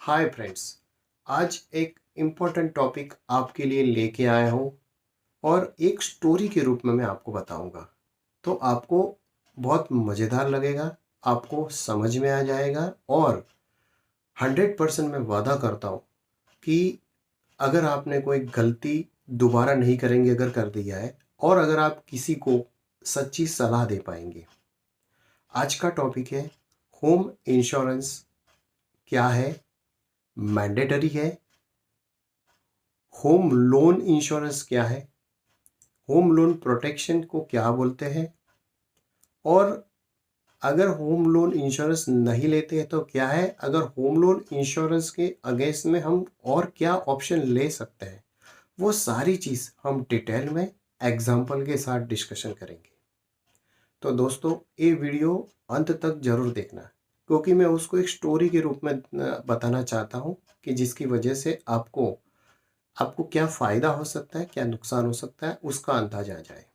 Hi friends. आज एक important topic आपके लिए लेके आया हूँ और एक स्टोरी के रूप में मैं आपको बताऊँगा। तो आपको बहुत मज़ेदार लगेगा, आपको समझ में आ जाएगा और 100% मैं वादा करता हूँ कि अगर आपने कोई गलती दोबारा नहीं करेंगे अगर कर दिया है और अगर आप किसी को सच्ची सलाह दे पाएंगे। आज का टॉपिक है होम इंश्योरेंस क्या है, मैंडेटरी है, होम लोन इंश्योरेंस क्या है, होम लोन प्रोटेक्शन को क्या बोलते हैं, और अगर होम लोन इंश्योरेंस नहीं लेते हैं तो क्या है, अगर होम लोन इंश्योरेंस के अगेंस्ट में हम और क्या ऑप्शन ले सकते हैं, वो सारी चीज़ हम डिटेल में एग्जाम्पल के साथ डिस्कशन करेंगे। तो दोस्तों, ये वीडियो अंत तक ज़रूर देखना क्योंकि मैं उसको एक स्टोरी के रूप में बताना चाहता हूँ कि जिसकी वजह से आपको आपको क्या फ़ायदा हो सकता है, क्या नुकसान हो सकता है, उसका अंदाजा आ जाए।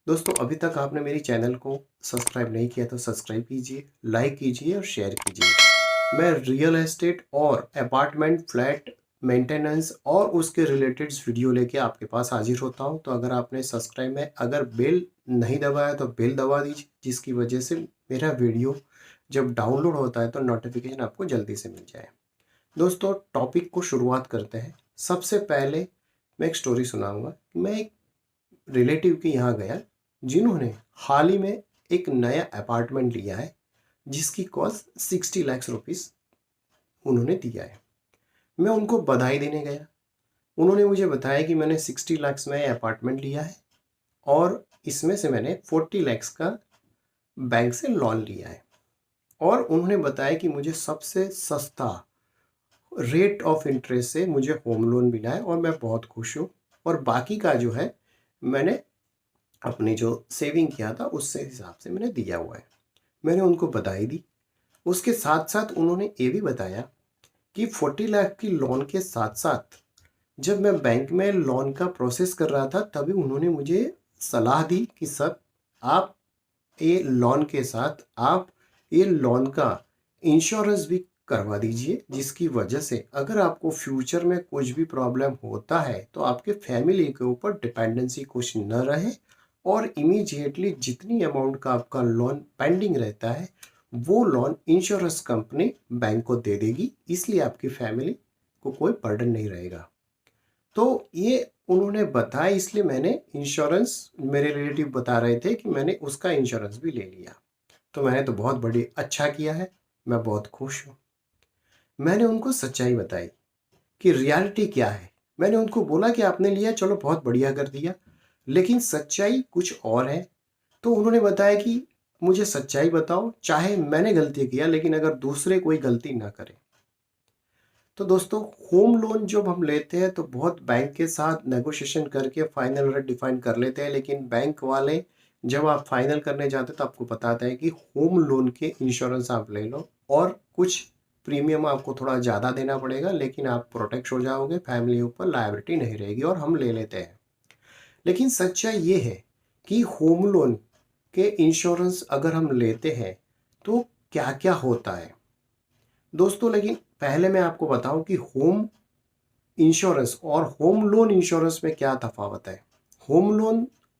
दोस्तों, अभी तक आपने मेरी चैनल को सब्सक्राइब नहीं किया तो सब्सक्राइब कीजिए, लाइक कीजिए और शेयर कीजिए। मैं रियल एस्टेट और अपार्टमेंट फ्लैट मेंटेनेंस और उसके रिलेटेड वीडियो लेके आपके पास हाजिर होता हूं। तो अगर आपने सब्सक्राइब में अगर बेल नहीं दबाया तो बेल दबा दीजिए, जिसकी वजह से मेरा वीडियो जब डाउनलोड होता है तो नोटिफिकेशन आपको जल्दी से मिल जाए। दोस्तों, टॉपिक को शुरुआत करते हैं। सबसे पहले मैं एक स्टोरी सुनाऊंगा। मैं एक रिलेटिव के यहाँ गया जिन्होंने हाल ही में एक नया अपार्टमेंट लिया है जिसकी कॉस्ट 60 लाख रुपीस उन्होंने दिया है। मैं उनको बधाई देने गया। उन्होंने मुझे बताया कि मैंने 60 लाख में अपार्टमेंट लिया है और इसमें से मैंने 40 लाख का बैंक से लोन लिया है। और उन्होंने बताया कि मुझे सबसे सस्ता रेट ऑफ इंटरेस्ट से मुझे होम लोन मिला है और मैं बहुत खुश हूँ। और बाकी का जो है मैंने अपनी जो सेविंग किया था उससे हिसाब से मैंने दिया हुआ है। मैंने उनको बधाई दी। उसके साथ साथ उन्होंने ये भी बताया कि 40 लाख की लोन के साथ साथ जब मैं बैंक में लोन का प्रोसेस कर रहा था तभी उन्होंने मुझे सलाह दी कि सर, आप ये लोन के साथ आप ये लोन का इंश्योरेंस भी करवा दीजिए, जिसकी वजह से अगर आपको फ्यूचर में कुछ भी प्रॉब्लम होता है तो आपके फैमिली के ऊपर डिपेंडेंसी कुछ न रहे और इमीडिएटली जितनी अमाउंट का आपका लोन पेंडिंग रहता है वो लोन इंश्योरेंस कंपनी बैंक को दे देगी, इसलिए आपकी फैमिली को कोई बर्डन नहीं रहेगा। तो ये उन्होंने बताया, इसलिए मैंने इंश्योरेंस, मेरे रिलेटिव बता रहे थे कि मैंने उसका इंश्योरेंस भी ले लिया। तो मैंने तो बहुत बड़ी अच्छा किया है, मैं बहुत खुश हूँ। मैंने उनको सच्चाई बताई कि रियलिटी क्या है। मैंने उनको बोला कि आपने लिया, चलो बहुत बढ़िया कर दिया, लेकिन सच्चाई कुछ और है। तो उन्होंने बताया कि मुझे सच्चाई बताओ, चाहे मैंने गलती किया लेकिन अगर दूसरे कोई गलती ना करे। तो दोस्तों, होम लोन जब हम लेते हैं तो बहुत बैंक के साथ नेगोशिएशन करके फाइनल रेट डिफाइन कर लेते हैं, लेकिन बैंक वाले जब आप फाइनल करने जाते हैं तो आपको बताते हैं कि होम लोन के इंश्योरेंस आप ले लो और कुछ प्रीमियम आपको थोड़ा ज़्यादा देना पड़ेगा, लेकिन आप प्रोटेक्ट हो जाओगे, फैमिली ऊपर लायबिलिटी नहीं रहेगी और हम ले लेते हैं। लेकिन सच्चाई ये है कि होम लोन के इंश्योरेंस अगर हम लेते हैं तो क्या क्या होता है दोस्तों। लेकिन पहले मैं आपको बताऊं कि होम इंश्योरेंस और होम लोन इंश्योरेंस में क्या तफावत है।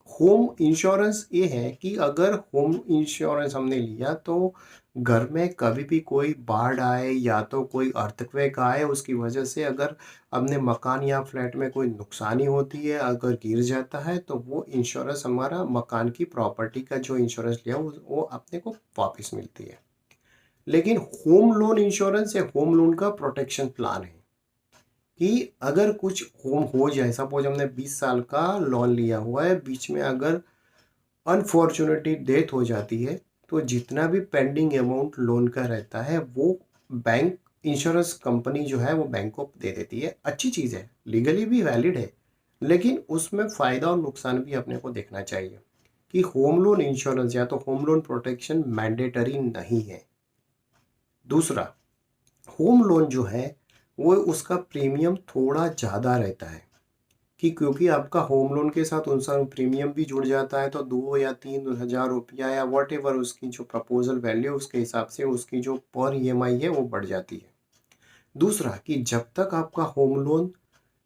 होम इंश्योरेंस ये है कि अगर होम इंश्योरेंस हमने लिया तो घर में कभी भी कोई बाढ़ आए या तो कोई अर्थक्वेक आए, उसकी वजह से अगर अपने मकान या फ्लैट में कोई नुकसानी होती है, अगर गिर जाता है तो वो इंश्योरेंस हमारा मकान की प्रॉपर्टी का जो इंश्योरेंस लिया वो अपने को वापस मिलती है। लेकिन होम लोन इंश्योरेंस या होम लोन का प्रोटेक्शन प्लान है कि अगर कुछ होम हो जाए, सपोज हमने 20 साल का लोन लिया हुआ है, बीच में अगर अनफॉर्चुनेटली डेथ हो जाती है तो जितना भी पेंडिंग अमाउंट लोन का रहता है वो बैंक इंश्योरेंस कंपनी जो है वो बैंक को दे देती है। अच्छी चीज़ है, लीगली भी वैलिड है, लेकिन उसमें फ़ायदा और नुकसान भी अपने को देखना चाहिए कि होम लोन इंश्योरेंस या तो होम लोन प्रोटेक्शन मैंडेटरी नहीं है। दूसरा, होम लोन जो है वो उसका प्रीमियम थोड़ा ज़्यादा रहता है कि क्योंकि आपका होम लोन के साथ उनका प्रीमियम भी जुड़ जाता है तो 2 या 3 हज़ार रुपया या वॉट एवर उसकी जो प्रपोजल वैल्यू उसके हिसाब से उसकी जो पर ईएमआई है वो बढ़ जाती है। दूसरा कि जब तक आपका होम लोन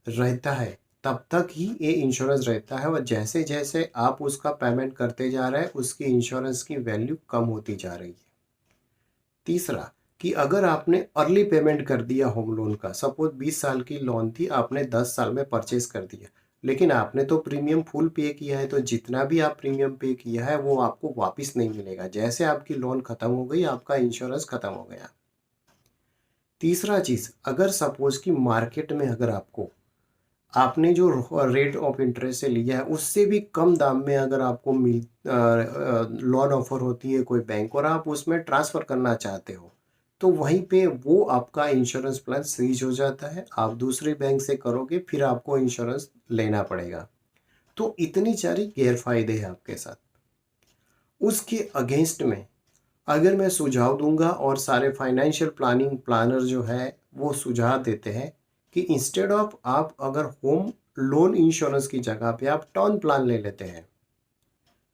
रहता है तब तक ही ये इंश्योरेंस रहता है, और जैसे जैसे आप उसका पेमेंट करते जा रहे हैं उसकी इंश्योरेंस की वैल्यू कम होती जा रही है। तीसरा कि अगर आपने अर्ली पेमेंट कर दिया होम लोन का, सपोज 20 साल की लोन थी, आपने 10 साल में परचेज कर दिया, लेकिन आपने तो प्रीमियम फुल पे किया है, तो जितना भी आप प्रीमियम पे किया है वो आपको वापस नहीं मिलेगा। जैसे आपकी लोन खत्म हो गई आपका इंश्योरेंस खत्म हो गया। तीसरा चीज़, अगर सपोज कि मार्केट में अगर आपने जो रेट ऑफ इंटरेस्ट से लिया है उससे भी कम दाम में अगर आपको लोन ऑफर होती है कोई बैंक, और आप उसमें ट्रांसफ़र करना चाहते हो, तो वहीं पे वो आपका इंश्योरेंस प्लान सीज हो जाता है। आप दूसरे बैंक से करोगे फिर आपको इंश्योरेंस लेना पड़ेगा। तो इतनी सारी गैरफायदे हैं आपके साथ। उसके अगेंस्ट में अगर मैं सुझाव दूंगा, और सारे फाइनेंशियल प्लानिंग प्लानर जो है वो सुझाव देते हैं कि इंस्टेड ऑफ आप अगर होम लोन इंश्योरेंस की जगह पे आप टर्म प्लान ले लेते हैं,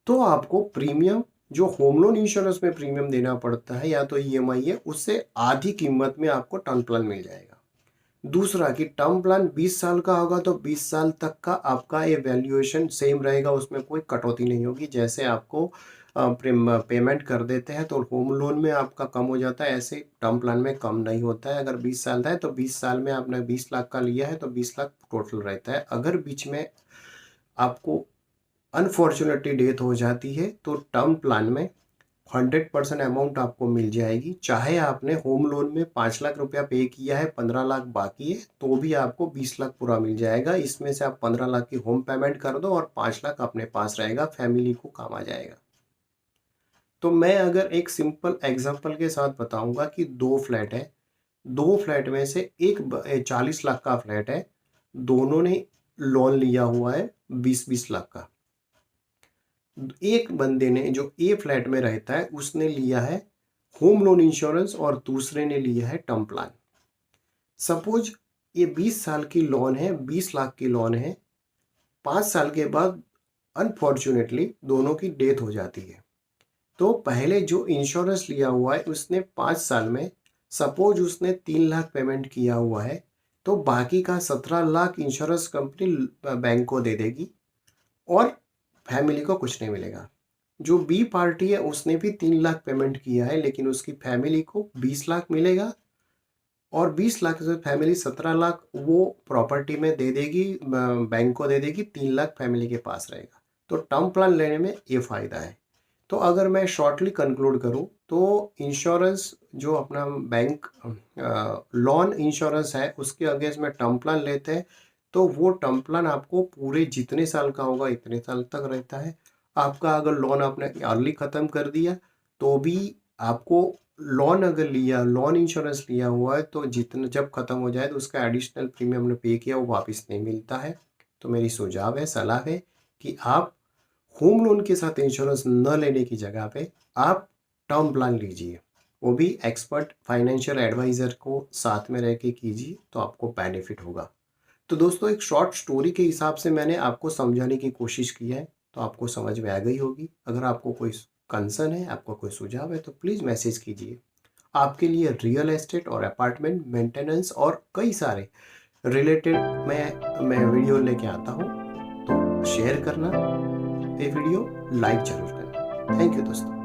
तो आपको प्रीमियम जो होम लोन इंश्योरेंस में प्रीमियम देना पड़ता है या तो ईएमआई है, उससे आधी कीमत में आपको टर्म प्लान मिल जाएगा। दूसरा कि टर्म प्लान 20 साल का होगा तो 20 साल तक का आपका ये वैल्यूएशन सेम रहेगा, उसमें कोई कटौती नहीं होगी। जैसे आपको पेमेंट कर देते हैं तो होम लोन में आपका कम हो जाता है, ऐसे टर्म प्लान में कम नहीं होता है। अगर 20 साल का है तो 20 साल में आपने 20 लाख का लिया है तो 20 लाख टोटल रहता है। अगर बीच में आपको अनफॉर्चुनेटली डेथ हो जाती है तो टर्म प्लान में 100% अमाउंट आपको मिल जाएगी। चाहे आपने होम लोन में 5 लाख रुपया पे किया है, 15 लाख बाकी है, तो भी आपको 20 लाख पूरा मिल जाएगा। इसमें से आप 15 लाख की होम पेमेंट कर दो और 5 लाख अपने पास रहेगा, फैमिली को काम आ जाएगा। तो मैं अगर एक सिंपल एग्जांपल के साथ बताऊंगा कि 2 फ्लैट है, 2 फ्लैट में से एक 40 लाख का फ्लैट है, दोनों ने लोन लिया हुआ है 20-20 लाख का। एक बंदे ने जो ए फ्लैट में रहता है उसने लिया है होम लोन इंश्योरेंस और दूसरे ने लिया है टर्म प्लान। सपोज ये 20 साल की लोन है, 20 लाख की लोन है, 5 साल के बाद अनफॉर्चुनेटली दोनों की डेथ हो जाती है। तो पहले जो इंश्योरेंस लिया हुआ है उसने 5 साल में सपोज उसने 3 लाख पेमेंट किया हुआ है, तो बाकी का 17 लाख इंश्योरेंस कंपनी बैंक को दे देगी और फैमिली को कुछ नहीं मिलेगा। जो बी पार्टी है उसने भी 3 लाख पेमेंट किया है, लेकिन उसकी फैमिली को 20 लाख मिलेगा, और 20 लाख से फैमिली 17 लाख वो प्रॉपर्टी में दे देगी, बैंक को दे देगी, 3 लाख फैमिली के पास रहेगा। तो टर्म प्लान लेने में ये फ़ायदा है। तो अगर मैं शॉर्टली कंक्लूड करूं तो इंश्योरेंस जो अपना बैंक लोन इंश्योरेंस है उसके अगेंस्ट में टर्म प्लान लेते हैं, तो वो टर्म प्लान आपको पूरे जितने साल का होगा इतने साल तक रहता है। आपका अगर लोन आपने अर्ली ख़त्म कर दिया तो भी आपको लोन अगर लिया, लोन इंश्योरेंस लिया हुआ है, तो जितना जब ख़त्म हो जाए तो उसका एडिशनल प्रीमियम ने पे किया वो वापस नहीं मिलता है। तो मेरी सुझाव है, सलाह है कि आप होम लोन के साथ इंश्योरेंस न लेने की जगह पे आप टर्म प्लान लीजिए, वो भी एक्सपर्ट फाइनेंशियल एडवाइज़र को साथ में रह के कीजिए, तो आपको बेनिफिट होगा। तो दोस्तों एक शॉर्ट स्टोरी के हिसाब से मैंने आपको समझाने की कोशिश की है, तो आपको समझ में आ गई होगी। अगर आपको कोई कंसर्न है, आपको कोई सुझाव है, तो प्लीज़ मैसेज कीजिए। आपके लिए रियल एस्टेट और अपार्टमेंट मेंटेनेंस और कई सारे रिलेटेड मैं वीडियो लेके आता हूँ। तो शेयर करना ये वीडियो, लाइक जरूर करना। थैंक यू दोस्तों।